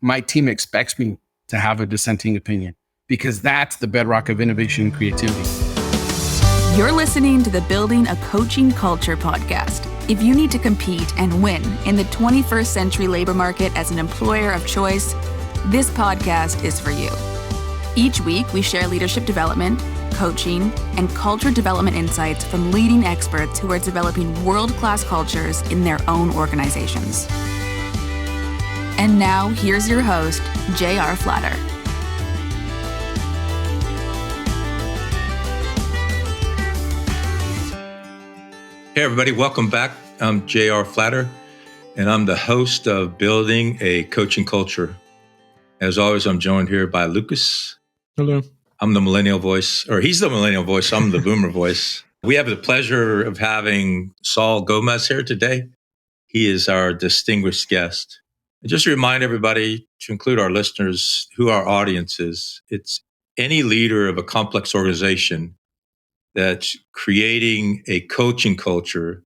my team expects me to have a dissenting opinion because that's the bedrock of innovation and creativity. You're listening to the Building a Coaching Culture podcast. If you need to compete and win in the 21st century labor market as an employer of choice, this podcast is for you. Each week, we share leadership development, coaching, and culture development insights from leading experts who are developing world-class cultures in their own organizations. And now, here's your host, J.R. Flatter. Hey, everybody. Welcome back. I'm J.R. Flatter, and I'm the host of Building a Coaching Culture. As always, I'm joined here by Lucas. Hello. I'm the millennial voice, or he's the millennial voice. I'm the boomer voice. We have the pleasure of having Saul Gomez here today. He is our distinguished guest. And just to remind everybody, to include our listeners, who our audience is, it's any leader of a complex organization that's creating a coaching culture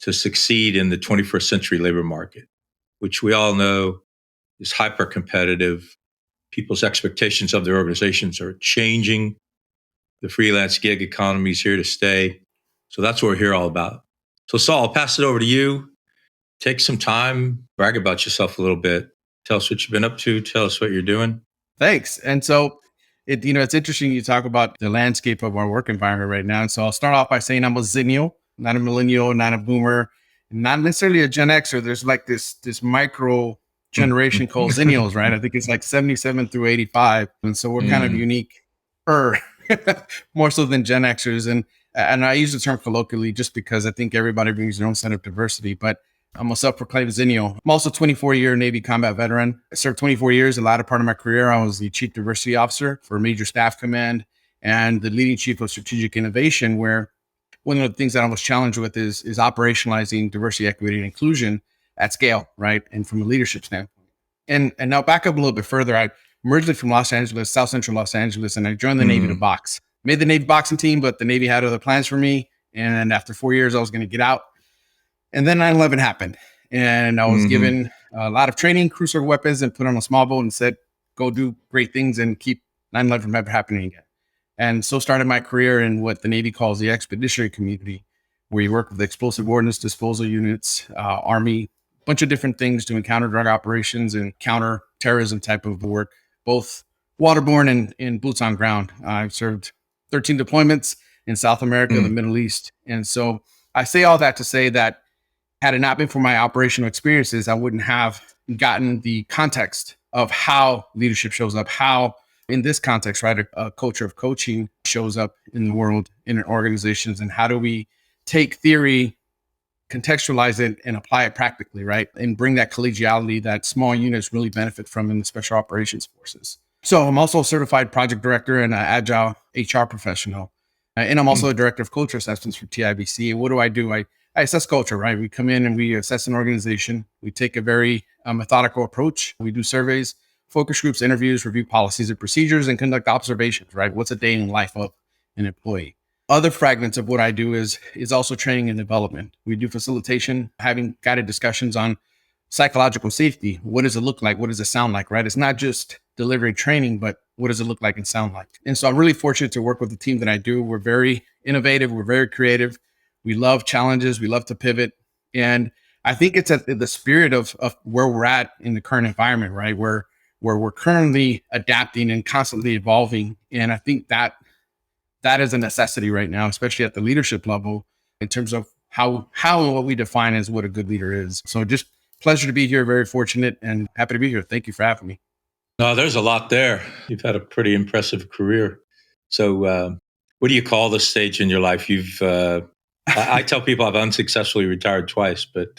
to succeed in the 21st century labor market, which we all know is hyper competitive. People's expectations of their organizations are changing. The freelance gig economy is here to stay. So that's what we're here all about. So Saul, I'll pass it over to you. Take some time, brag about yourself a little bit. Tell us what you've been up to. Tell us what you're doing. Thanks. And so it's interesting you talk about the landscape of our work environment right now. And so I'll start off by saying I'm a Zennial, not a millennial, not a boomer, not necessarily a Gen Xer. There's like this micro generation called Zennials, right? I think it's like 77 through 85. And so we're kind of unique, more so than Gen Xers. And I use the term colloquially just because I think everybody brings their own set of diversity. But I'm a self-proclaimed Zennial. I'm also a 24-year Navy combat veteran. I served 24 years. A lot of part of my career, I was the Chief Diversity Officer for Major Staff Command and the leading Chief of Strategic Innovation, where one of the things that I was challenged with is operationalizing diversity, equity, and inclusion at scale, right? And from a leadership standpoint. And now back up a little bit further. I originally from Los Angeles, South Central Los Angeles, and I joined the Navy to box. Made the Navy boxing team, but the Navy had other plans for me. And after 4 years, I was going to get out. And then 9/11 happened, and I was given a lot of training, cruiser weapons, and put on a small boat and said, go do great things and keep 9/11 from ever happening again. And so started my career in what the Navy calls the expeditionary community, where you work with explosive ordnance disposal units, Army, a bunch of different things doing counter drug operations and counter terrorism type of work, both waterborne and boots on ground. I've served 13 deployments in South America, the Middle East. And so I say all that to say that had it not been for my operational experiences, I wouldn't have gotten the context of how leadership shows up, how in this context, right, a culture of coaching shows up in the world, in organizations, and how do we take theory, contextualize it, and apply it practically, right, and bring that collegiality that small units really benefit from in the special operations forces. So I'm also a certified project director and an agile HR professional. And I'm also a director of culture assessments for TI. And what do? I assess culture, right? We come in and we assess an organization. We take a very methodical approach. We do surveys, focus groups, interviews, review policies and procedures, and conduct observations, right? What's a day in the life of an employee? Other fragments of what I do is also training and development. We do facilitation, having guided discussions on psychological safety. What does it look like? What does it sound like, right? It's not just delivering training, but what does it look like and sound like? And so I'm really fortunate to work with the team that I do. We're very innovative. We're very creative. We love challenges. We love to pivot. And I think it's at the spirit of where we're at in the current environment, right? Where we're currently adapting and constantly evolving. And I think that is a necessity right now, especially at the leadership level in terms of how and what we define as what a good leader is. So just pleasure to be here. Very fortunate and happy to be here. Thank you for having me. No, there's a lot there. You've had a pretty impressive career. So what do you call this stage in your life? I tell people I've unsuccessfully retired twice, but.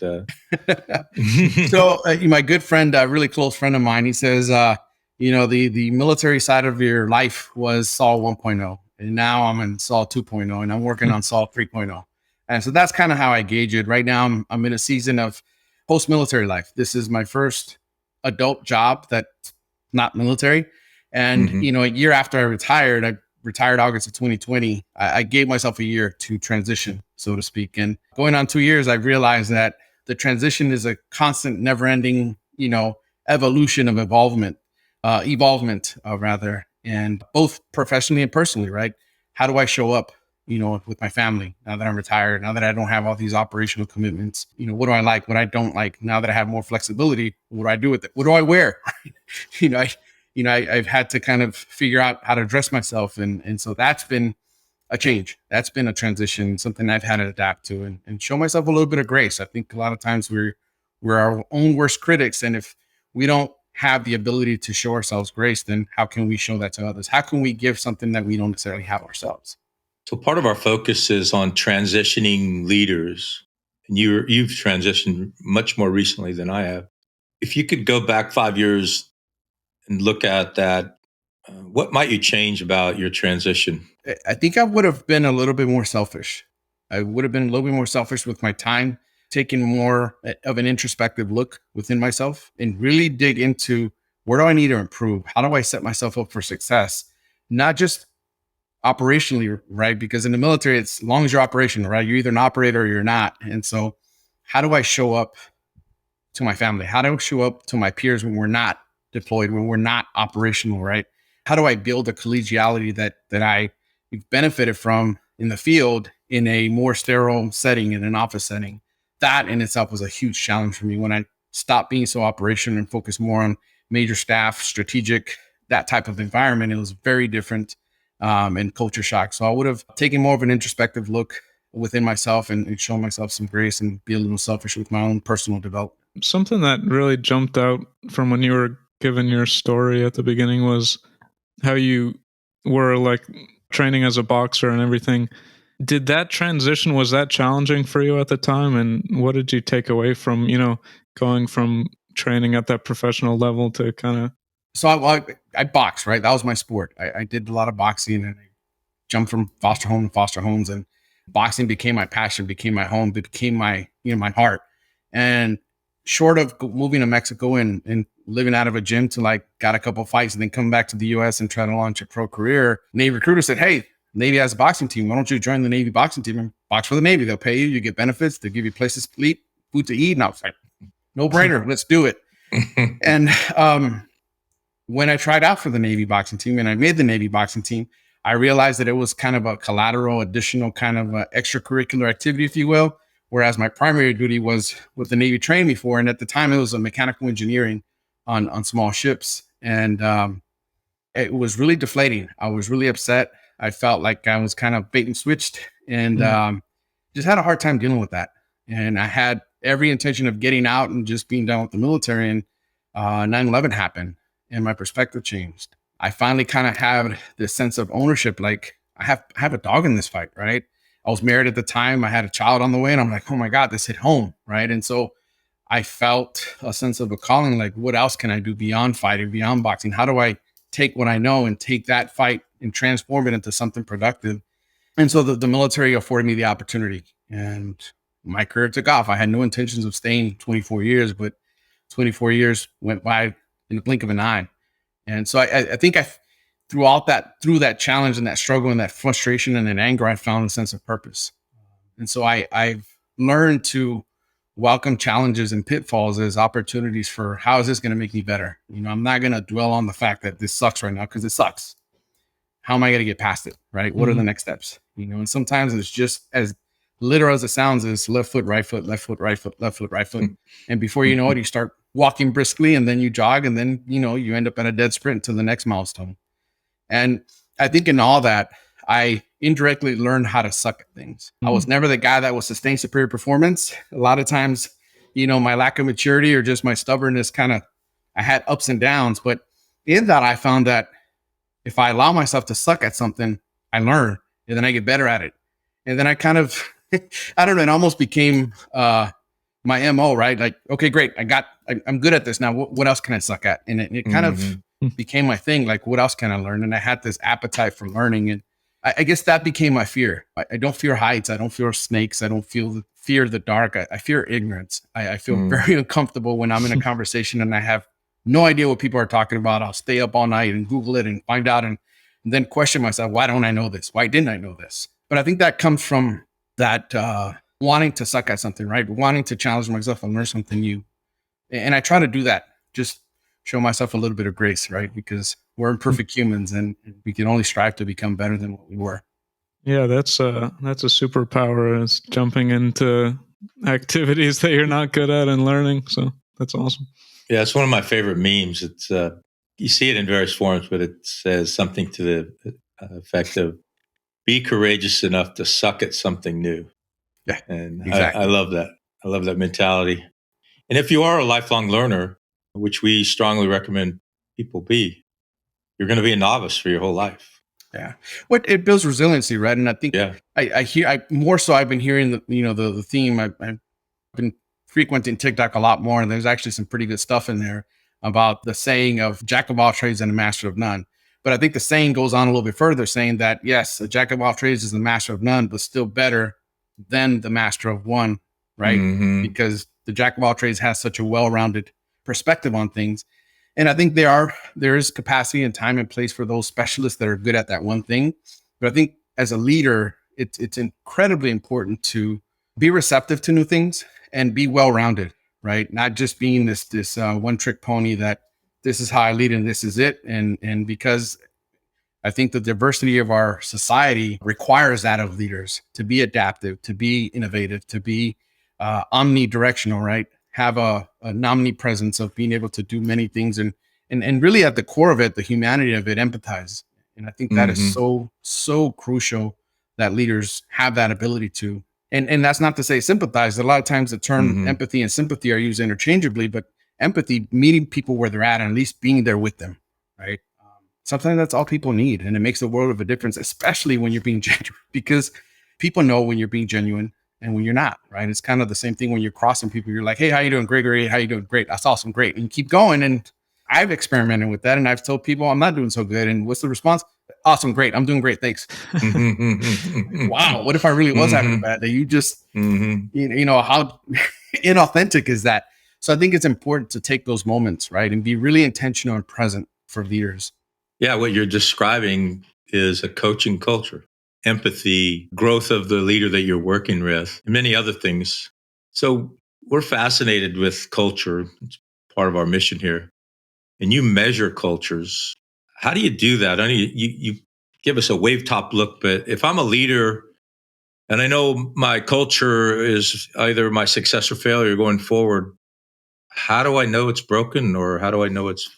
So my good friend, a really close friend of mine, he says, the military side of your life was Saul 1.0. And now I'm in Saul 2.0 and I'm working on Saul 3.0. And so that's kind of how I gauge it. Right now, I'm in a season of post-military life. This is my first adult job that's not military. And, a year after I retired August of 2020, I gave myself a year to transition, so to speak. And going on 2 years, I realized that the transition is a constant, never ending, evolution of evolvement rather, and both professionally and personally, right? How do I show up, with my family now that I'm retired, now that I don't have all these operational commitments? What do I like, what I don't like? Now that I have more flexibility, what do I do with it? What do I wear? you know, I, I've had to kind of figure out how to dress myself. And so that's been a change. That's been a transition, something I've had to adapt to and show myself a little bit of grace. I think a lot of times we're our own worst critics. And if we don't have the ability to show ourselves grace, then how can we show that to others? How can we give something that we don't necessarily have ourselves? So part of our focus is on transitioning leaders. And you've transitioned much more recently than I have. If you could go back 5 years and look at that, what might you change about your transition? I think I would have been a little bit more selfish. I would have been a little bit more selfish with my time, taking more of an introspective look within myself and really dig into where do I need to improve? How do I set myself up for success? Not just operationally, right? Because in the military, it's as long as you're operational, right? You're either an operator or you're not. And so how do I show up to my family? How do I show up to my peers when we're not deployed, when we're not operational, right? How do I build a collegiality that I benefited from in the field in a more sterile setting, in an office setting? That in itself was a huge challenge for me when I stopped being so operational and focused more on major staff, strategic, that type of environment. It was very different and culture shock. So I would have taken more of an introspective look within myself and shown myself some grace and be a little selfish with my own personal development. Something that really jumped out from when you were given your story at the beginning was how you were like training as a boxer and everything. Did that transition, was that challenging for you at the time? And what did you take away from, going from training at that professional level to kind of... So I boxed, right? That was my sport. I did a lot of boxing and I jumped from foster home to foster homes, and boxing became my passion, became my home, became my, my heart. And short of moving to Mexico and living out of a gym to like got a couple fights and then come back to the US and try to launch a pro career, Navy recruiter said, "Hey, Navy has a boxing team. Why don't you join the Navy boxing team and box for the Navy? They'll pay you. You get benefits. They'll give you places to sleep, food to eat." And I was like, no brainer. Let's do it. And when I tried out for the Navy boxing team and I made the Navy boxing team, I realized that it was kind of a collateral, additional kind of extracurricular activity, if you will. Whereas my primary duty was what the Navy trained me for. And at the time, it was a mechanical engineering on small ships. And it was really deflating. I was really upset. I felt like I was kind of bait and switched and just had a hard time dealing with that. And I had every intention of getting out and just being done with the military. And 9/11 happened and my perspective changed. I finally kind of had this sense of ownership. Like I have a dog in this fight, right? I was married at the time. I had a child on the way and I'm like, oh my God, this hit home. Right. And so I felt a sense of a calling, like what else can I do beyond fighting, beyond boxing? How do I take what I know and take that fight and transform it into something productive? And so the military afforded me the opportunity and my career took off. I had no intentions of staying 24 years, but 24 years went by in the blink of an eye. And so I think through that challenge and that struggle and that frustration and that anger, I found a sense of purpose. And so I've learned to welcome challenges and pitfalls as opportunities for how is this going to make me better? I'm not going to dwell on the fact that this sucks right now because it sucks. How am I going to get past it? Right? What are the next steps? And sometimes it's just as literal as it sounds, is left foot, right foot, left foot, right foot, left foot, right foot. And before you know it, you start walking briskly and then you jog and then, you end up at a dead sprint to the next milestone. And I think in all that, I indirectly learned how to suck at things. I was never the guy that will sustain superior performance. A lot of times, my lack of maturity or just my stubbornness I had ups and downs. But in that, I found that if I allow myself to suck at something, I learn and then I get better at it. And then I kind of, I don't know, it almost became my MO, right? Like, okay, great. I'm good at this now. What else can I suck at? And it kind of became my thing. Like, what else can I learn? And I had this appetite for learning. And I guess that became my fear. I don't fear heights. I don't fear snakes. I don't fear the dark. I fear ignorance. I feel very uncomfortable when I'm in a conversation and I have no idea what people are talking about. I'll stay up all night and Google it and find out and then question myself, why don't I know this? Why didn't I know this? But I think that comes from that wanting to suck at something, right? Wanting to challenge myself and learn something new. And I try to do that just show myself a little bit of grace, right? Because we're imperfect humans and we can only strive to become better than what we were. Yeah, that's a superpower, is jumping into activities that you're not good at and learning. So that's awesome. Yeah, it's one of my favorite memes. It's you see it in various forms, but it says something to the effect of "Be courageous enough to suck at something new." Yeah, And I exactly. love that. I love that mentality. And if you are a lifelong learner, which we strongly recommend people be, you're going to be a novice for your whole life. Yeah. What it builds resiliency, right? And I think Yeah. I've been hearing the theme. I've been frequenting TikTok a lot more, and there's actually some pretty good stuff in there about the saying of jack of all trades and a master of none. But I think the saying goes on a little bit further, saying that yes, a jack of all trades is the master of none, but still better than the master of one, right? Mm-hmm. Because the jack of all trades has such a well-rounded perspective on things. And I think there is capacity and time and place for those specialists that are good at that one thing. But I think as a leader, it's incredibly important to be receptive to new things and be well-rounded, right? Not just being this one-trick pony that this is how I lead and this is it. And because I think the diversity of our society requires that of leaders to be adaptive, to be innovative, to be omnidirectional, right? Have an omnipresence of being able to do many things and really at the core of it, the humanity of it, empathize. And I think that is Mm-hmm. so crucial that leaders have that ability to. And that's not to say sympathize. A lot of times the term Mm-hmm. empathy and sympathy are used interchangeably, but empathy, meeting people where they're at and least being there with them, right? Sometimes that's all people need, and it makes a world of a difference, especially when you're being genuine, because people know when you're being genuine and when you're not, right? It's kind of the same thing when you're crossing people. You're like, hey, how you doing? Great, great. How you doing? Great. That's awesome. Great. And you keep going. And I've experimented with that, and I've told people I'm not doing so good. And what's the response? Awesome. Great. I'm doing great. Thanks. Wow. What if I really was having a bad day? You just, you know, how inauthentic is that? So I think it's important to take those moments, right? And be really intentional and present for leaders. Yeah, what you're describing is a coaching culture, empathy, growth of the leader that you're working with, and many other things. So we're fascinated with culture. It's part of our mission here. And you measure cultures. How do you do that? I know you give us a wave top look, but if I'm a leader and I know my culture is either my success or failure going forward, how do I know it's broken or how do I know it's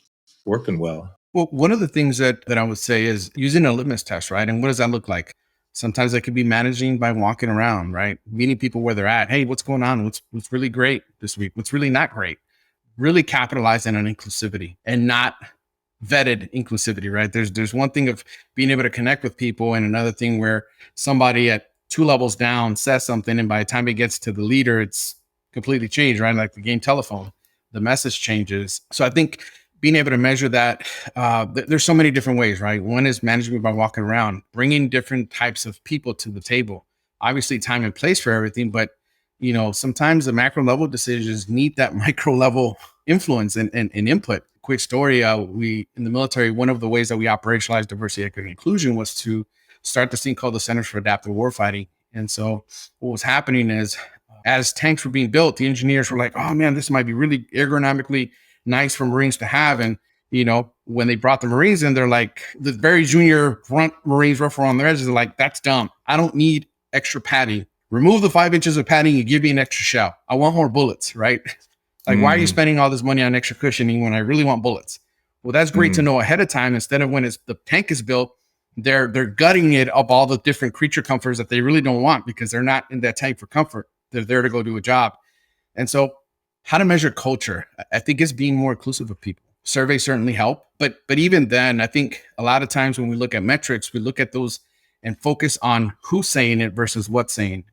working well? Well, one of the things that I would say is using a litmus test, right? And what does that look like? Sometimes it could be managing by walking around, right? Meeting people where they're at. Hey, what's going on? What's really great this week? What's really not great? Really capitalizing on inclusivity and not vetted inclusivity, right? There's one thing of being able to connect with people and another thing where somebody at two levels down says something and by the time it gets to the leader, it's completely changed, right? Like the game telephone, the message changes. So I think being able to measure that, there's so many different ways, right? One is management by walking around, bringing different types of people to the table. Obviously, time and place for everything, but sometimes the macro level decisions need that micro level influence and input. Quick story: we in the military, one of the ways that we operationalized diversity, equity, and inclusion was to start this thing called the Centers for Adaptive Warfighting. And so, what was happening is, as tanks were being built, the engineers were like, "Oh man, this might be really ergonomically nice for Marines to have." And when they brought the Marines in, they're like, the very junior front Marines, rough around their edges, are like, "That's dumb. I don't need extra padding. Remove the 5 inches of padding and give me an extra shell. I want more bullets," right? Like, why are you spending all this money on extra cushioning when I really want bullets? Well, that's great to know ahead of time. Instead of when the tank is built, they're gutting it of all the different creature comforts that they really don't want because they're not in that tank for comfort. They're there to go do a job. And so, how to measure culture? I think it's being more inclusive of people. Surveys certainly help, but even then, I think a lot of times when we look at metrics, we look at those and focus on who's saying it versus what's saying.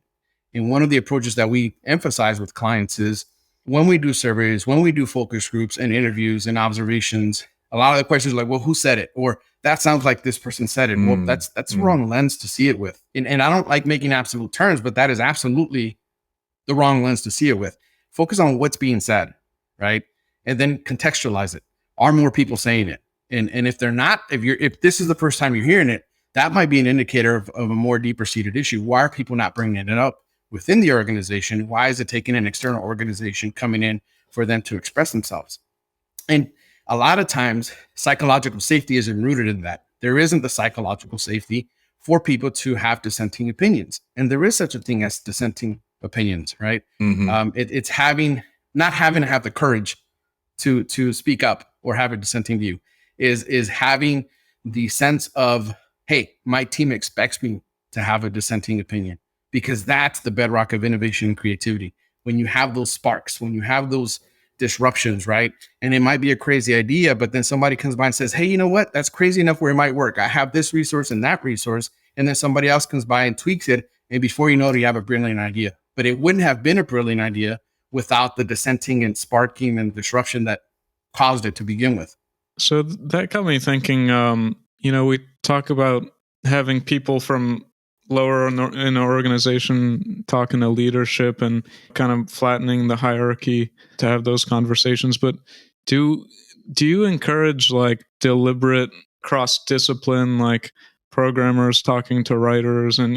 And one of the approaches that we emphasize with clients is when we do surveys, when we do focus groups and interviews and observations, a lot of the questions are like, well, who said it? Or that sounds like this person said it. Well, that's the wrong lens to see it with. And I don't like making absolute terms, but that is absolutely the wrong lens to see it with. Focus on what's being said, right? And then contextualize it. Are more people saying it? And if they're not, if this is the first time you're hearing it, that might be an indicator of a more deeper seated issue. Why are people not bringing it up within the organization? Why is it taking an external organization coming in for them to express themselves? And a lot of times psychological safety isn't rooted in that. There isn't the psychological safety for people to have dissenting opinions. And there is such a thing as dissenting opinions, right? It's not having to have the courage to speak up or have a dissenting view, is having the sense of, hey, my team expects me to have a dissenting opinion, because that's the bedrock of innovation and creativity. When you have those sparks, when you have those disruptions, right? And it might be a crazy idea, but then somebody comes by and says, hey, you know what? That's crazy enough where it might work. I have this resource and that resource. And then somebody else comes by and tweaks it. And before you know it, you have a brilliant idea. But it wouldn't have been a brilliant idea without the dissenting and sparking and disruption that caused it to begin with. So that got me thinking, we talk about having people from lower in an organization talking to leadership and kind of flattening the hierarchy to have those conversations. But do you encourage like deliberate cross-discipline, like programmers talking to writers and,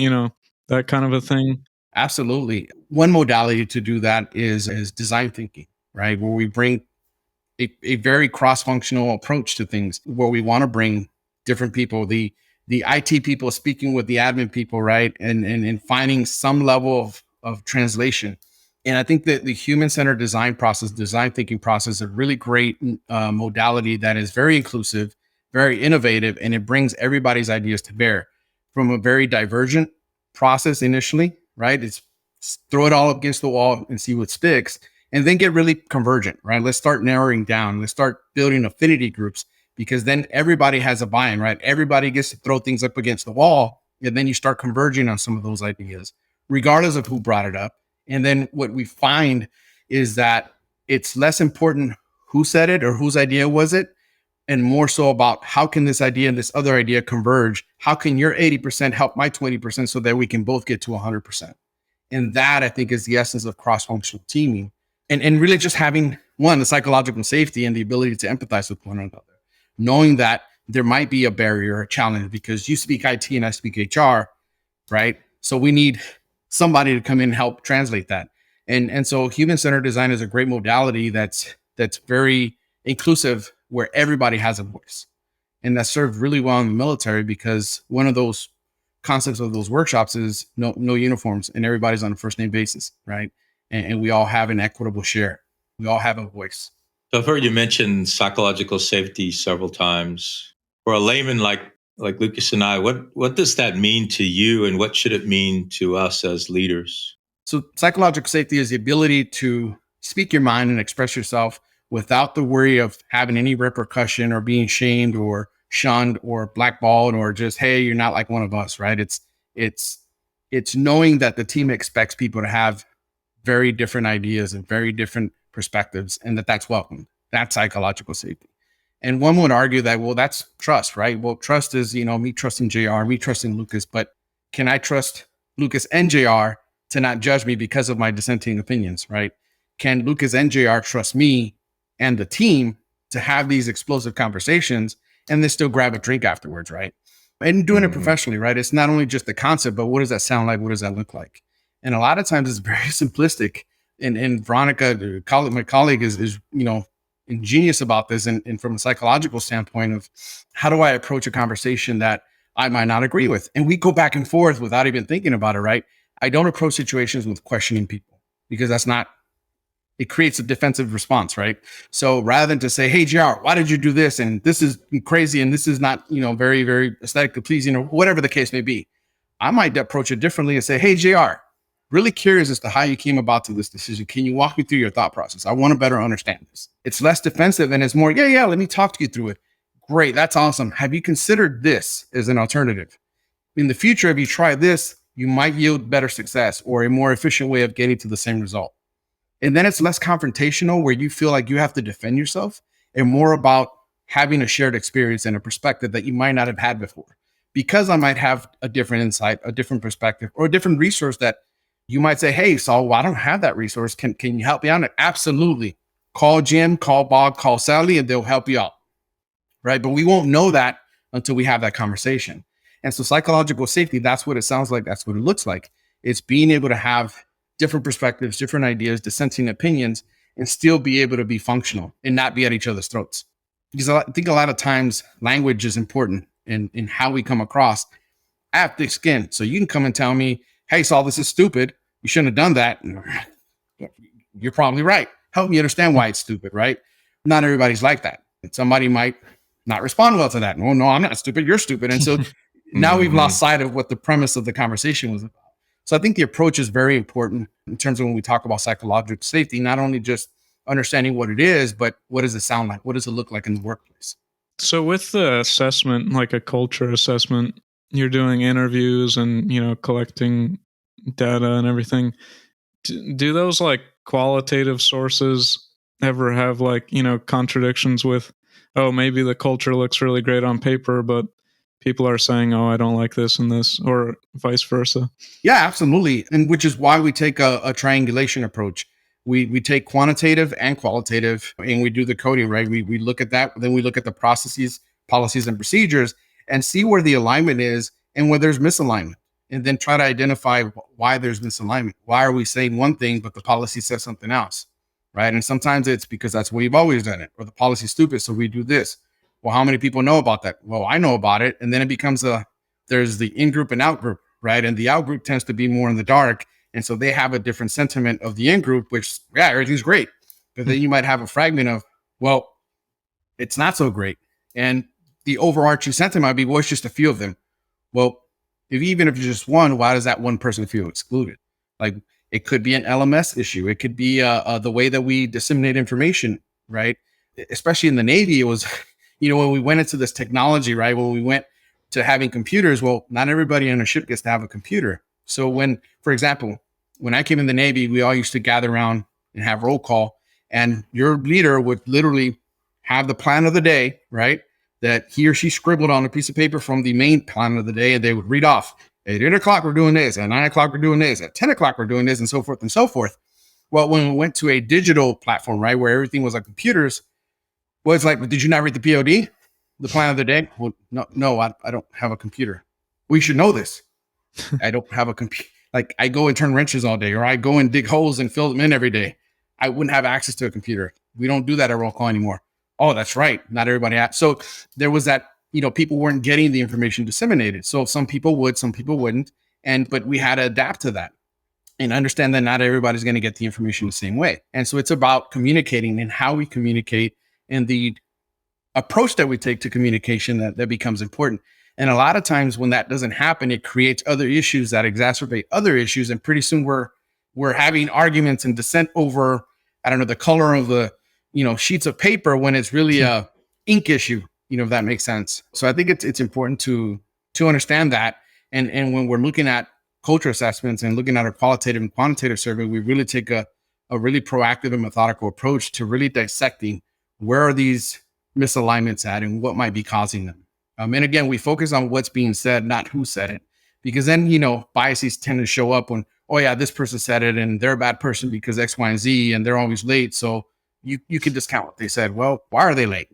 that kind of a thing? Absolutely. One modality to do that is design thinking, right? Where we bring a very cross-functional approach to things, where we want to bring different people, the IT people speaking with the admin people, right? And finding some level of translation. And I think that the human-centered design thinking process is a really great modality that is very inclusive, very innovative, and it brings everybody's ideas to bear from a very divergent process initially, right? It's throw it all up against the wall and see what sticks, and then get really convergent, right? Let's start narrowing down. Let's start building affinity groups, because then everybody has a buy-in, right? Everybody gets to throw things up against the wall, and then you start converging on some of those ideas, regardless of who brought it up. And then what we find is that it's less important who said it or whose idea was it, and more so about how can this idea and this other idea converge? How can your 80% help my 20% so that we can both get to 100%? And that, I think, is the essence of cross-functional teaming. And really just having, one, the psychological safety and the ability to empathize with one another, knowing that there might be a barrier, a challenge, because you speak IT and I speak HR, right? So we need somebody to come in and help translate that. And so human-centered design is a great modality that's very inclusive, where everybody has a voice. And that served really well in the military, because one of those concepts of those workshops is no uniforms, and everybody's on a first name basis, right? And we all have an equitable share. We all have a voice. So I've heard you mention psychological safety several times. For a layman like Lucas and I, what does that mean to you, and what should it mean to us as leaders? So psychological safety is the ability to speak your mind and express yourself without the worry of having any repercussion or being shamed or shunned or blackballed, or just, hey, you're not like one of us, right? It's knowing that the team expects people to have very different ideas and very different perspectives, and that's welcomed. That's psychological safety. And one would argue that, well, that's trust, right? Well, trust is, me trusting JR, me trusting Lucas, but can I trust Lucas and JR to not judge me because of my dissenting opinions, right? Can Lucas and JR trust me and the team to have these explosive conversations and then still grab a drink afterwards, right? And doing it professionally, right? It's not only just the concept, but what does that sound like? What does that look like? And a lot of times it's very simplistic. And Veronica, my colleague, is ingenious about this. And from a psychological standpoint of how do I approach a conversation that I might not agree with? And we go back and forth without even thinking about it, right? I don't approach situations with questioning people, because it creates a defensive response, right? So rather than to say, hey, JR, why did you do this? And this is crazy. And this is not, very, very aesthetically pleasing, or whatever the case may be. I might approach it differently and say, hey, JR, really curious as to how you came about to this decision. Can you walk me through your thought process? I want to better understand this. It's less defensive and it's more, yeah, let me talk to you through it. Great. That's awesome. Have you considered this as an alternative? In the future, if you try this, you might yield better success or a more efficient way of getting to the same result. And then it's less confrontational, where you feel like you have to defend yourself, and more about having a shared experience and a perspective that you might not have had before. Because I might have a different insight, a different perspective, or a different resource that you might say, hey, Saul, well, I don't have that resource. Can you help me out? Absolutely. Call Jim, call Bob, call Sally, and they'll help you out, right? But we won't know that until we have that conversation. And so psychological safety, that's what it sounds like. That's what it looks like. It's being able to have different perspectives, different ideas, dissenting opinions, and still be able to be functional and not be at each other's throats. because I think a lot of times language is important in how we come across. I have thick skin, so you can come and tell me, "Hey, Saul, this is stupid. You shouldn't have done that." You're probably right. Help me understand why it's stupid, right? Not everybody's like that. And somebody might not respond well to that. Oh, no, I'm not stupid. You're stupid. And so now we've lost sight of what the premise of the conversation was about. So I think the approach is very important in terms of when we talk about psychological safety, not only just understanding what it is, but what does it sound like? What does it look like in the workplace? So with the assessment, like a culture assessment, you're doing interviews and, collecting data and everything. Do those like qualitative sources ever have like, contradictions with, oh, maybe the culture looks really great on paper, but people are saying, oh, I don't like this and this, or vice versa? Yeah, absolutely. And which is why we take a triangulation approach. We take quantitative and qualitative, and we do the coding, right? We look at that, then we look at the processes, policies, and procedures and see where the alignment is and where there's misalignment. And then try to identify why there's misalignment. Why are we saying one thing, but the policy says something else, right? And sometimes it's because that's the way we've always done it, or the policy's stupid, so we do this. Well, how many people know about that? Well, I know about it. And then it becomes there's the in-group and out-group, right? And the out-group tends to be more in the dark. And so they have a different sentiment of the in-group, which, yeah, everything's great. But then you might have a fragment of, well, it's not so great. And the overarching sentiment might be, well, it's just a few of them. Well, even if it's just one, why does that one person feel excluded? Like, it could be an LMS issue. It could be the way that we disseminate information, right? Especially in the Navy, it was, when we went into this technology, right? When we went to having computers, well, not everybody on a ship gets to have a computer. So when, for example, when I came in the Navy, we all used to gather around and have roll call, and your leader would literally have the plan of the day, right? That he or she scribbled on a piece of paper from the main plan of the day, and they would read off, at 8 o'clock, we're doing this. At 9 o'clock, we're doing this. At 10 o'clock, we're doing this, and so forth and so forth. Well, when we went to a digital platform, right, where everything was on computers, well, it's like, but did you not read the POD? The plan of the day? Well, no, I don't have a computer. We should know this. I don't have a computer. Like, I go and turn wrenches all day, or I go and dig holes and fill them in every day. I wouldn't have access to a computer. We don't do that at roll call anymore. Oh, that's right. Not everybody had. So there was that, people weren't getting the information disseminated. So some people would, some people wouldn't. But we had to adapt to that and understand that not everybody's going to get the information the same way. And so it's about communicating and how we communicate and the approach that we take to communication that becomes important. And a lot of times when that doesn't happen, it creates other issues that exacerbate other issues. And pretty soon we're having arguments and dissent over, I don't know, the color of the, sheets of paper, when it's really a ink issue, if that makes sense. So I think it's important to understand that. And when we're looking at culture assessments and looking at our qualitative and quantitative survey, we really take a really proactive and methodical approach to really dissecting where are these misalignments at and what might be causing them. And again, we focus on what's being said, not who said it, because then, biases tend to show up when, oh yeah, this person said it and they're a bad person because X, Y, and Z, and they're always late. So you can discount what they said. Well, why are they late?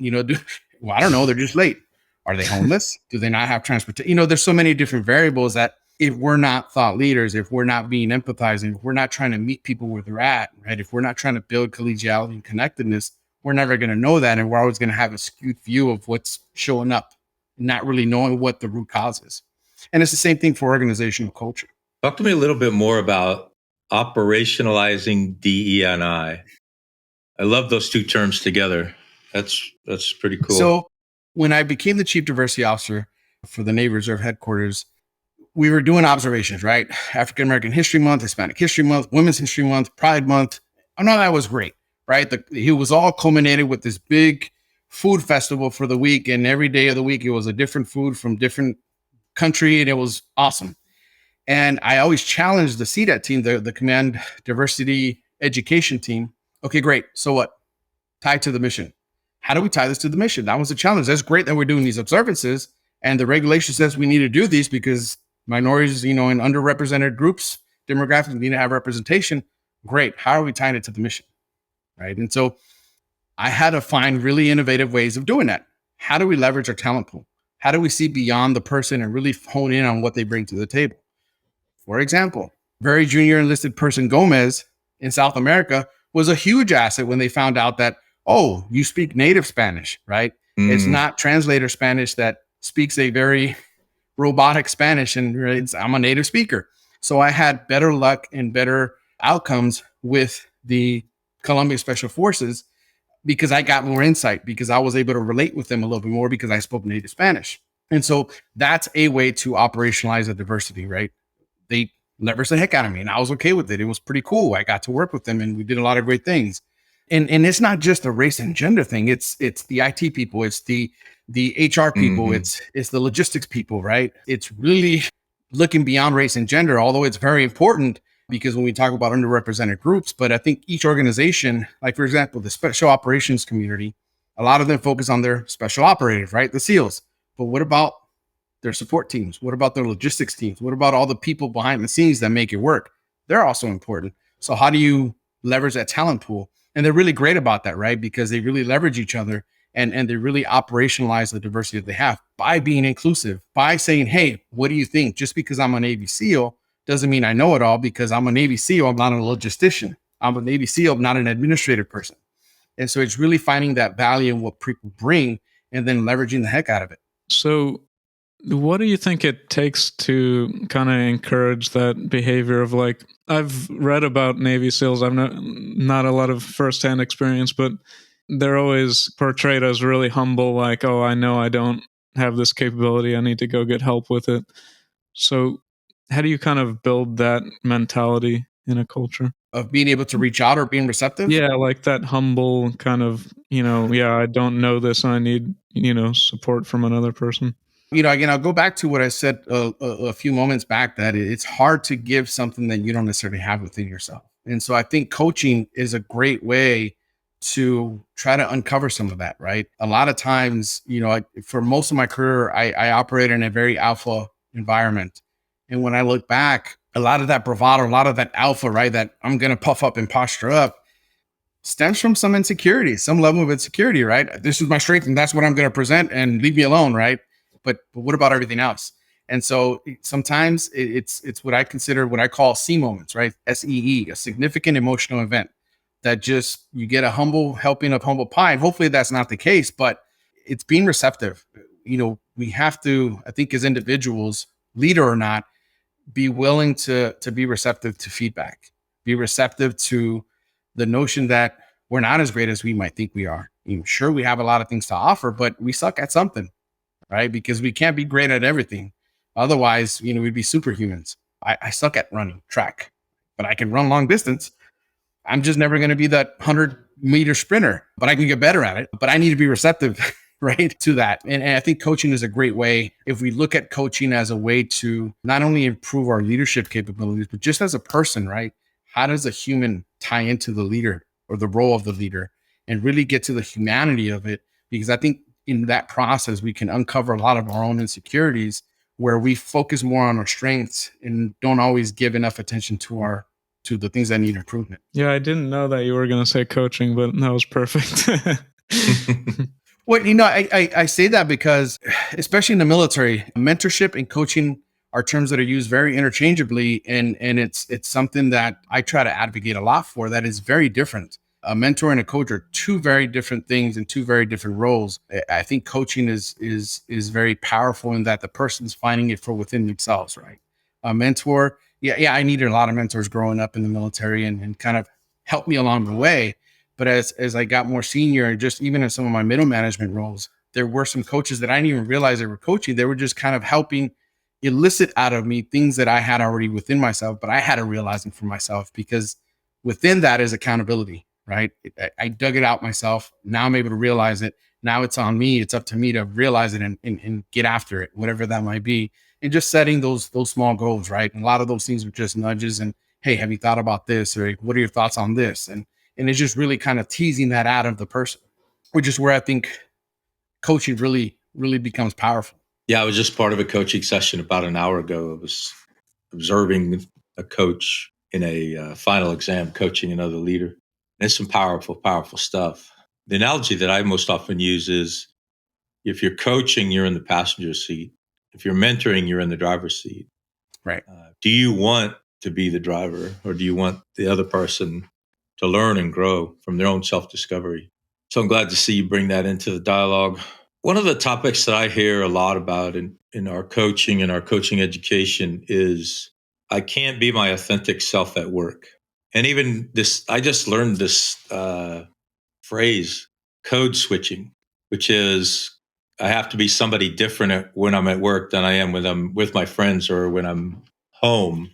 Well, I don't know. They're just late. Are they homeless? Do they not have transportation? There's so many different variables that if we're not thought leaders, if we're not being empathizing, if we're not trying to meet people where they're at, right? If we're not trying to build collegiality and connectedness, we're never going to know that. And we're always going to have a skewed view of what's showing up, not really knowing what the root cause is. And it's the same thing for organizational culture. Talk to me a little bit more about operationalizing DE&I. I love those two terms together. That's pretty cool. So when I became the chief diversity officer for the Navy Reserve headquarters, we were doing observations, right? African American History Month, Hispanic History Month, Women's History Month, Pride Month. Oh no, that was great, right? It was all culminated with this big food festival for the week, and every day of the week it was a different food from different country, and it was awesome. And I always challenged the CDET team, the Command Diversity Education team. Okay, great. So what? Tied to the mission. How do we tie this to the mission? That was a challenge. That's great that we're doing these observances, and the regulation says we need to do these because minorities, and underrepresented groups, demographics need to have representation. Great. How are we tying it to the mission? Right. And so I had to find really innovative ways of doing that. How do we leverage our talent pool? How do we see beyond the person and really hone in on what they bring to the table? For example, very junior enlisted person Gomez in South America was a huge asset when they found out that, oh, you speak native Spanish, right? It's not translator Spanish that speaks a very robotic Spanish, and I'm a native speaker. So I had better luck and better outcomes with the Colombia Special Forces because I got more insight, because I was able to relate with them a little bit more because I spoke native Spanish. And so that's a way to operationalize the diversity, right? They leveraged the heck out of me and I was okay with it. It was pretty cool. I got to work with them and we did a lot of great things. And it's not just a race and gender thing. It's the IT people, it's the HR people, it's the logistics people, right? It's really looking beyond race and gender, although it's very important because when we talk about underrepresented groups, but I think each organization, like for example, the special operations community, a lot of them focus on their special operators, right? The SEALs. But what about their support teams? What about their logistics teams? What about all the people behind the scenes that make it work? They're also important. So how do you leverage that talent pool? And they're really great about that, right? Because they really leverage each other and they really operationalize the diversity that they have by being inclusive, by saying, hey, what do you think? Just because I'm a Navy SEAL doesn't mean I know it all, because I'm a Navy SEAL, I'm not a logistician. I'm a Navy SEAL, I'm not an administrative person. And so it's really finding that value in what people bring and then leveraging the heck out of it. So what do you think it takes to kind of encourage that behavior of, like, I've read about Navy SEALs. I've not a lot of firsthand experience, but they're always portrayed as really humble, like, oh, I know I don't have this capability, I need to go get help with it. So how do you kind of build that mentality in a culture? Of being able to reach out or being receptive? Yeah, like that humble kind of, yeah, I don't know this, I need, support from another person. Again, I'll go back to what I said a few moments back, that it's hard to give something that you don't necessarily have within yourself. And so I think coaching is a great way to try to uncover some of that, right? A lot of times, for most of my career, I operated in a very alpha environment. And when I look back, a lot of that bravado, a lot of that alpha, right, that I'm going to puff up and posture up, stems from some insecurity, some level of insecurity, right? This is my strength and that's what I'm going to present and leave me alone, right? But what about everything else? And so sometimes it's what I consider, what I call C moments, right? SEE, a significant emotional event that just, you get a humble helping of humble pie. And hopefully that's not the case, but it's being receptive. We have to, I think as individuals, leader or not, be willing to be receptive to feedback, be receptive to the notion that we're not as great as we might think we are. Sure, we have a lot of things to offer, but we suck at something, right? Because we can't be great at everything. Otherwise, we'd be superhumans. I suck at running track, but I can run long distance. I'm just never going to be that 100-meter sprinter, but I can get better at it. But I need to be receptive, right, to that. And I think coaching is a great way. If we look at coaching as a way to not only improve our leadership capabilities, but just as a person, right? How does a human tie into the leader or the role of the leader and really get to the humanity of it? Because I think in that process, we can uncover a lot of our own insecurities where we focus more on our strengths and don't always give enough attention to the things that need improvement. Yeah, I didn't know that you were going to say coaching, but that was perfect. Well, I say that because, especially in the military, mentorship and coaching are terms that are used very interchangeably, and it's something that I try to advocate a lot for. That is very different. A mentor and a coach are two very different things and two very different roles. I think coaching is very powerful in that the person's finding it for within themselves, right? A mentor, yeah, I needed a lot of mentors growing up in the military and kind of helped me along the way. But as I got more senior, and just even in some of my middle management roles, there were some coaches that I didn't even realize they were coaching. They were just kind of helping elicit out of me things that I had already within myself, but I had to realize them for myself, because within that is accountability, right? I dug it out myself. Now I'm able to realize it. Now it's on me. It's up to me to realize it and get after it, whatever that might be. And just setting those small goals, right? And a lot of those things are just nudges and, hey, have you thought about this? Or what are your thoughts on this? And it's just really kind of teasing that out of the person, which is where I think coaching really, really becomes powerful. Yeah, I was just part of a coaching session about an hour ago. I was observing a coach in a final exam, coaching another leader. And it's some powerful, powerful stuff. The analogy that I most often use is, if you're coaching, you're in the passenger seat. If you're mentoring, you're in the driver's seat. Right. Do you want to be the driver, or do you want the other person to learn and grow from their own self-discovery? So I'm glad to see you bring that into the dialogue. One of the topics that I hear a lot about in our coaching and our coaching education is I can't be my authentic self at work. And even this, I just learned this phrase, code switching, which is I have to be somebody different when I'm at work than I am when I'm with my friends or when I'm home.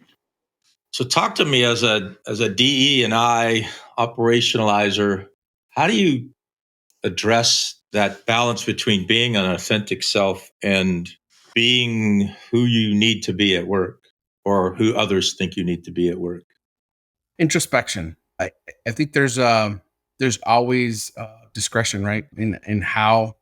So talk to me as a DE and I operationalizer. How do you address that balance between being an authentic self and being who you need to be at work or who others think you need to be at work? Introspection. I think there's always discretion, right? In how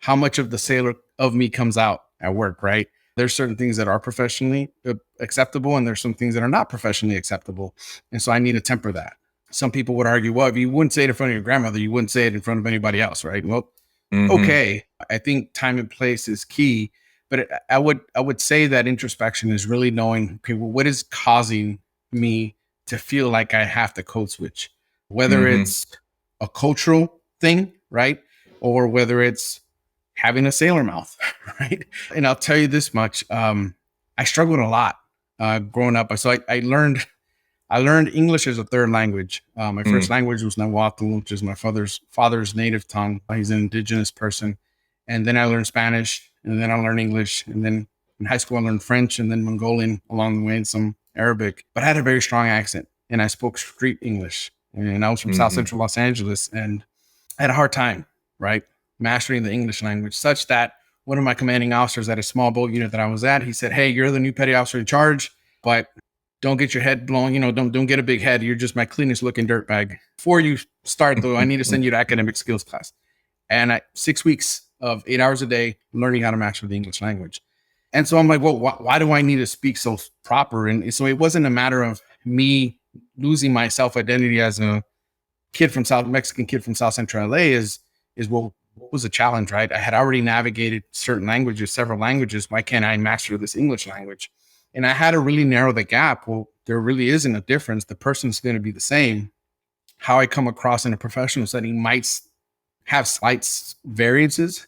much of the sailor of me comes out at work, right? There's certain things that are professionally acceptable, and there's some things that are not professionally acceptable. And so I need to temper that. Some people would argue, well, if you wouldn't say it in front of your grandmother, you wouldn't say it in front of anybody else, right? Well, Mm-hmm. okay. I think time and place is key, but I would say that introspection is really knowing, okay, well, what is causing me to feel like I have to code switch, whether Mm-hmm. it's a cultural thing, right, or whether it's having a sailor mouth, right? And I'll tell you this much: I struggled a lot growing up. So I learned English as a third language. My first language was Nahuatl, which is my father's native tongue. He's an indigenous person. And then I learned Spanish, and then I learned English, and then in high school I learned French, and then Mongolian along the way, and some Arabic. But I had a very strong accent, and I spoke street English. And I was from South Mm-hmm. Central Los Angeles, and I had a hard time, right, mastering the English language, such that one of my commanding officers at a small boat unit that I was at, he said, "Hey, you're the new petty officer in charge, but don't get your head blown. Don't get a big head. You're just my cleanest looking dirtbag. Before you start, though, I need to send you to academic skills class." And 6 weeks of 8 hours a day learning how to master the English language. And so I'm like, well, why do I need to speak so proper? And so it wasn't a matter of me losing my self identity as a Mexican kid from South Central LA. Is well, what was the challenge, right? I had already navigated certain languages, several languages. Why can't I master this English language? And I had to really narrow the gap. Well, there really isn't a difference. The person's going to be the same. How I come across in a professional setting might have slight variances,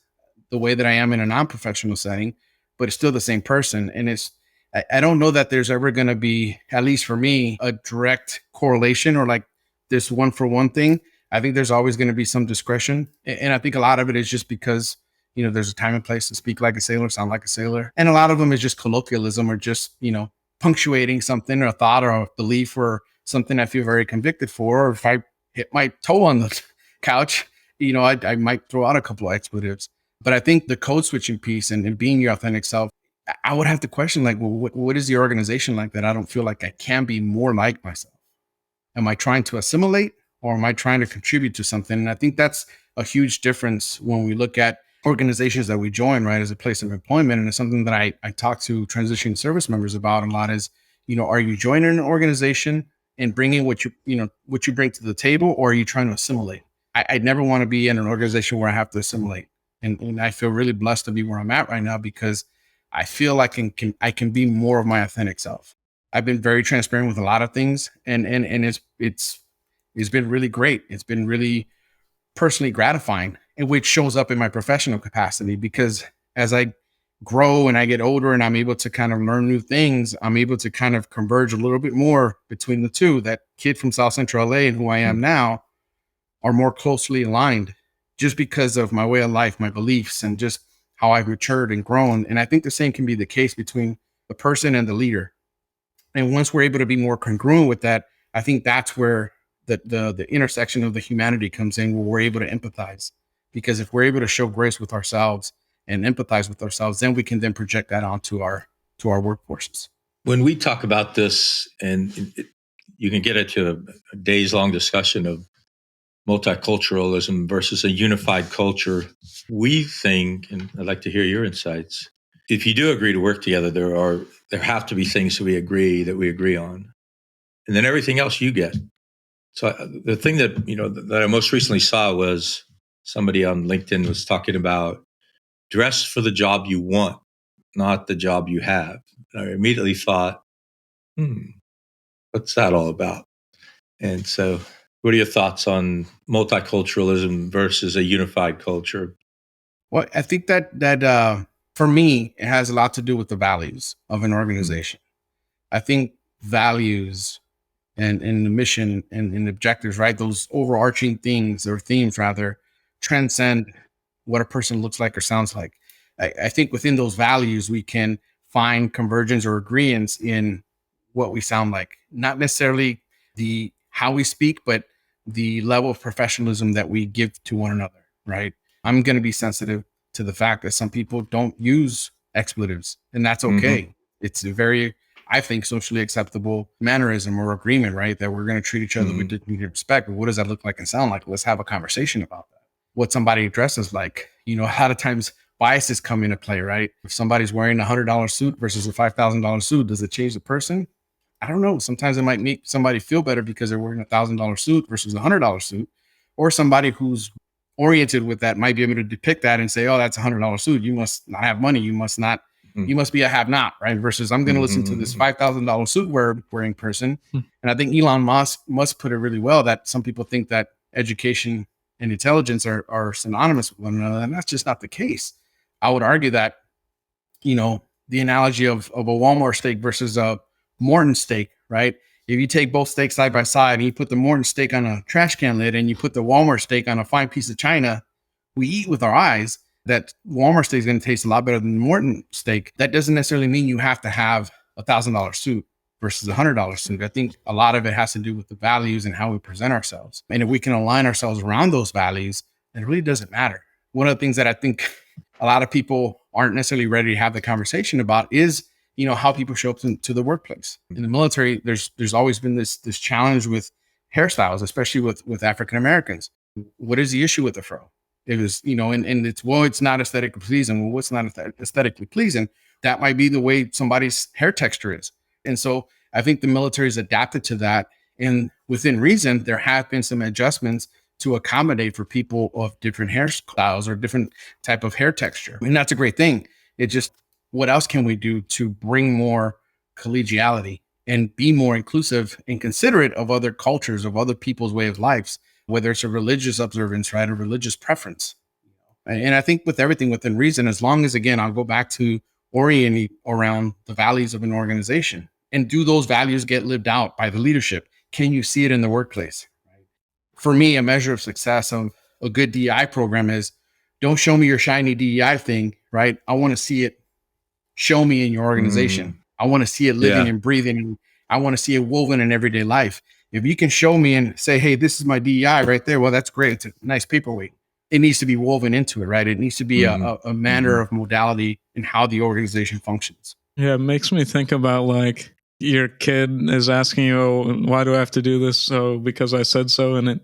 the way that I am in a non-professional setting, but it's still the same person. And I don't know that there's ever going to be, at least for me, a direct correlation or like this one for one thing. I think there's always going to be some discretion. And I think a lot of it is just because, there's a time and place to speak like a sailor, sound like a sailor. And a lot of them is just colloquialism or just, punctuating something or a thought or a belief or something I feel very convicted for. Or if I hit my toe on the couch, I might throw out a couple of expletives. But I think the code switching piece and being your authentic self, I would have to question, like, well, what is the organization like that I don't feel like I can be more like myself? Am I trying to assimilate, or am I trying to contribute to something? And I think that's a huge difference when we look at organizations that we join, right, as a place of employment. And it's something that I talk to transitioning service members about a lot is, are you joining an organization and bringing what you bring to the table, or are you trying to assimilate? I'd never want to be in an organization where I have to assimilate. And I feel really blessed to be where I'm at right now because I feel like I can be more of my authentic self. I've been very transparent with a lot of things, and it's been really great. It's been really personally gratifying, and which shows up in my professional capacity because as I grow and I get older and I'm able to kind of learn new things, I'm able to kind of converge a little bit more between the two. That kid from South Central LA and who I am now are more closely aligned just because of my way of life, my beliefs, and just how I've matured and grown. And I think the same can be the case between the person and the leader. And once we're able to be more congruent with that, I think that's where the intersection of the humanity comes in, where we're able to empathize. Because if we're able to show grace with ourselves and empathize with ourselves, then we can then project that onto our workforces. When we talk about this, and you can get into a days long discussion of multiculturalism versus a unified culture, we think, and I'd like to hear your insights. If you do agree to work together, there have to be things that we agree on, and then everything else you get. So the thing that I most recently saw was somebody on LinkedIn was talking about dress for the job you want, not the job you have. And I immediately thought, what's that all about? And so, what are your thoughts on multiculturalism versus a unified culture? Well, I think that for me, it has a lot to do with the values of an organization. I think values and the mission and objectives, right? Those overarching things or themes rather transcend what a person looks like or sounds like. I think within those values, we can find convergence or agreements in what we sound like, not necessarily the how we speak, but the level of professionalism that we give to one another, right? I'm going to be sensitive to the fact that some people don't use expletives, and that's okay. It's a very, I think, socially acceptable mannerism or agreement, right? That we're going to treat each other with dignity and respect. But what does that look like and sound like? Let's have a conversation about that. What somebody dresses like. You know, a lot of times biases come into play, right? If somebody's wearing $100 suit versus a $5,000 suit, does it change the person? I don't know. Sometimes it might make somebody feel better because they're wearing $1,000 suit versus $100 suit, or somebody who's oriented with that might be able to depict that and say, "Oh, that's $100 suit. You must not have money. You must not. You must be a have-not," right? Versus I'm going to listen to this $5,000 suit wearing person, and I think Elon Musk must put it really well that some people think that education and intelligence are synonymous with one another, and that's just not the case. I would argue that, you know, the analogy of a Walmart steak versus a Morton steak, right? If you take both steaks side by side and you put the Morton steak on a trash can lid and you put the Walmart steak on a fine piece of china, we eat with our eyes. That Walmart steak is going to taste a lot better than the Morton steak. That doesn't necessarily mean you have to have $1,000 suit versus $100 suit. I think a lot of it has to do with the values and how we present ourselves. And if we can align ourselves around those values, it really doesn't matter. One of the things that I think a lot of people aren't necessarily ready to have the conversation about is, you know, how people show up to the workplace. In the military, there's always been this challenge with hairstyles, especially with African Americans. What is the issue with the fro? It was, you know, and it's, well, it's not aesthetically pleasing. Well, what's not aesthetically pleasing? That might be the way somebody's hair texture is. And so I think the military has adapted to that. And within reason, there have been some adjustments to accommodate for people of different hairstyles or different type of hair texture. And that's a great thing. It just, what else can we do to bring more collegiality and be more inclusive and considerate of other cultures, of other people's way of lives, whether it's a religious observance, right, a religious preference. And I think with everything within reason, as long as, again, I'll go back to orienting around the values of an organization, and do those values get lived out by the leadership? Can you see it in the workplace? For me, a measure of success of a good DEI program is, don't show me your shiny DEI thing, right? I want to see it. Show me in your organization. I want to see it living and breathing. I want to see it woven in everyday life. If you can show me and say, hey, this is my DEI right there, well, that's great. It's a nice paperweight. It needs to be woven into it, right? It needs to be a manner of modality in how the organization functions. Yeah, it makes me think about, like, your kid is asking you, oh, why do I have to do this? So because I said so. And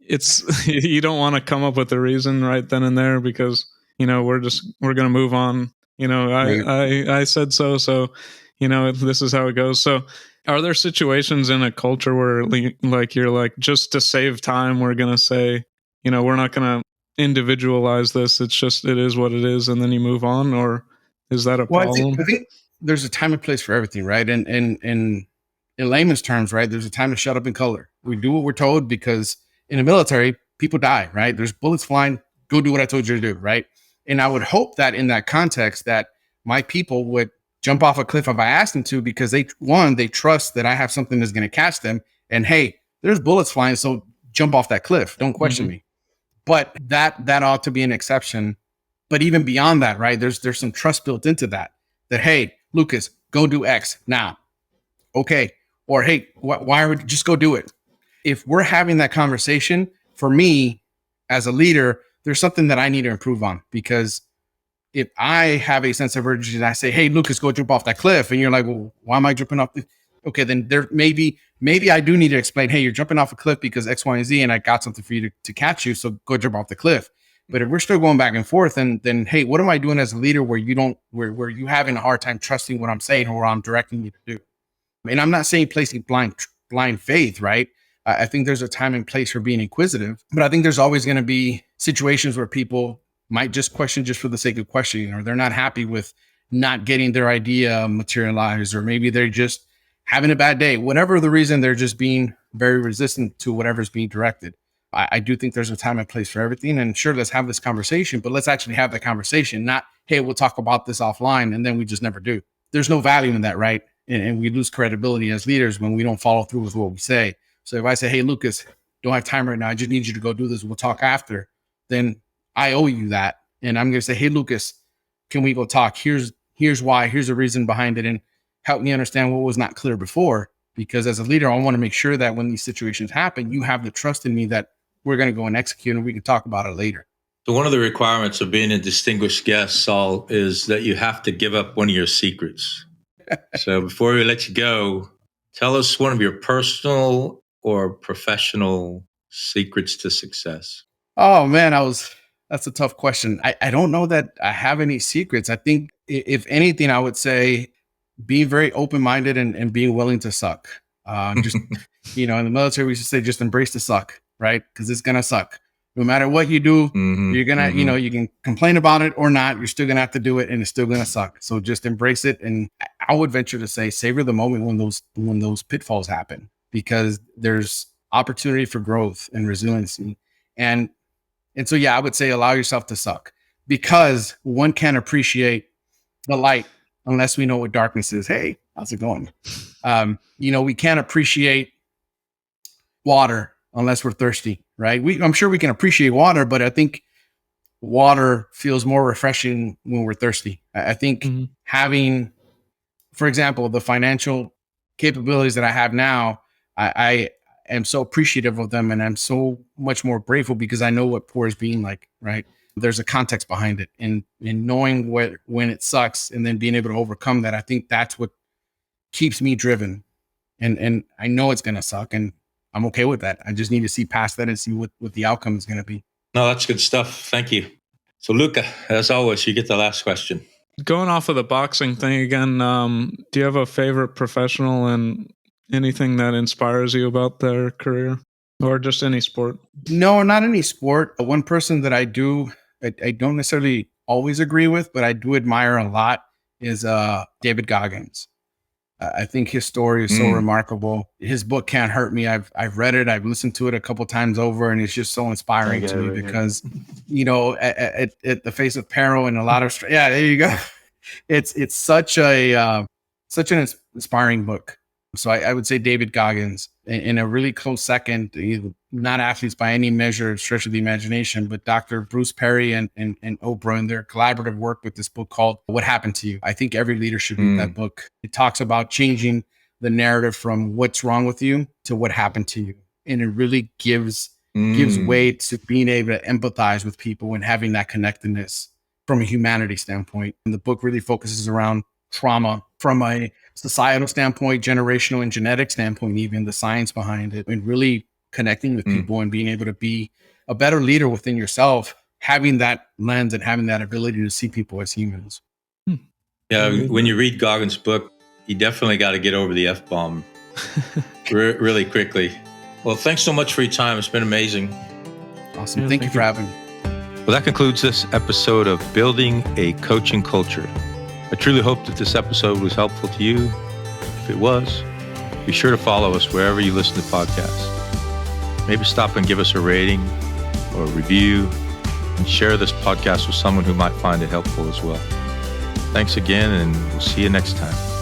it's you don't want to come up with a reason right then and there, because, you know, we're going to move on. You know, I said so. So, you know, this is how it goes. So are there situations in a culture where, like, you're like, just to save time, we're going to say, you know, we're not going to individualize this. It's just, it is what it is. And then you move on? Or is that a problem? I think there's a time and place for everything, right? And in layman's terms, right, there's a time to shut up and color. We do what we're told because in the military, people die, right? There's bullets flying. Go do what I told you to do, right? And I would hope that in that context that my people would jump off a cliff if I asked them to, because they trust that I have something that's going to catch them. And hey, there's bullets flying, so jump off that cliff. Don't question me. But that ought to be an exception. But even beyond that, right, there's some trust built into that, hey, Lucas, go do X now. Okay. Or, hey, why are we just go do it? If we're having that conversation, for me as a leader, there's something that I need to improve on, because if I have a sense of urgency and I say, hey, Lucas, go jump off that cliff, and you're like, well, why am I jumping off? Okay, then there maybe I do need to explain, hey, you're jumping off a cliff because X, Y, and Z, and I got something for you to catch you. So go jump off the cliff. But if we're still going back and forth, then hey, what am I doing as a leader where you having a hard time trusting what I'm saying or what I'm directing you to do? And I'm not saying placing blind faith, right? I think there's a time and place for being inquisitive, but I think there's always going to be situations where people might just question just for the sake of questioning, or they're not happy with not getting their idea materialized, or maybe they're just having a bad day. Whatever the reason, they're just being very resistant to whatever's being directed. I do think there's a time and place for everything. And sure, let's have this conversation, but let's actually have the conversation, not, hey, we'll talk about this offline, and then we just never do. There's no value in that, right? And we lose credibility as leaders when we don't follow through with what we say. So if I say, hey, Lucas, don't have time right now, I just need you to go do this, we'll talk after, then I owe you that. And I'm going to say, hey, Lucas, can we go talk? Here's why, here's the reason behind it, and help me understand what was not clear before. Because as a leader, I want to make sure that when these situations happen, you have the trust in me that we're going to go and execute, and we can talk about it later. So one of the requirements of being a distinguished guest, Saul, is that you have to give up one of your secrets. So before we let you go, tell us one of your personal or professional secrets to success. Oh man, that's a tough question. I don't know that I have any secrets. I think if anything, I would say being very open-minded and being willing to suck. Just, in the military, we used to say, just embrace the suck, right? Because it's going to suck. No matter what you do, you're going to, you can complain about it or not. You're still going to have to do it, and it's still going to suck. So just embrace it. And I would venture to say, savor the moment when those pitfalls happen, because there's opportunity for growth and resiliency. And so, yeah, I would say allow yourself to suck, because one can't appreciate the light unless we know what darkness is. Hey, how's it going? We can't appreciate water unless we're thirsty, right? I'm sure we can appreciate water, but I think water feels more refreshing when we're thirsty. I think having, for example, the financial capabilities that I have now, I am so appreciative of them, and I'm so much more grateful because I know what poor is being like, right? There's a context behind it, and knowing when it sucks and then being able to overcome that. I think that's what keeps me driven, and I know it's going to suck, and I'm okay with that. I just need to see past that and see what the outcome is going to be. No, that's good stuff. Thank you. So Luca, as always, you get the last question. Going off of the boxing thing again, do you have a favorite professional and anything that inspires you about their career, or just any sport? No, not any sport. One person that I don't necessarily always agree with, but I do admire a lot is David Goggins. I think his story is so remarkable. His book, Can't Hurt Me, I've read it. I've listened to it a couple times over, and it's just so inspiring to me because, at the face of peril and a lot of there you go. It's such an inspiring book. So I would say David Goggins. In a really close second, not athletes by any measure, stretch of the imagination, but Dr. Bruce Perry and Oprah and their collaborative work with this book called What Happened to You. I think every leader should read that book. It talks about changing the narrative from what's wrong with you to what happened to you. And it really gives way to being able to empathize with people and having that connectedness from a humanity standpoint. And the book really focuses around trauma from a societal standpoint, generational and genetic standpoint, even the science behind it, and really connecting with people and being able to be a better leader within yourself, having that lens and having that ability to see people as humans. Yeah, when you read Goggins' book, you definitely got to get over the F-bomb really quickly. Well, thanks so much for your time. It's been amazing. Awesome. Thank you for having me. Well, that concludes this episode of Building a Coaching Culture. I truly hope that this episode was helpful to you. If it was, be sure to follow us wherever you listen to podcasts. Maybe stop and give us a rating or a review, and share this podcast with someone who might find it helpful as well. Thanks again, and we'll see you next time.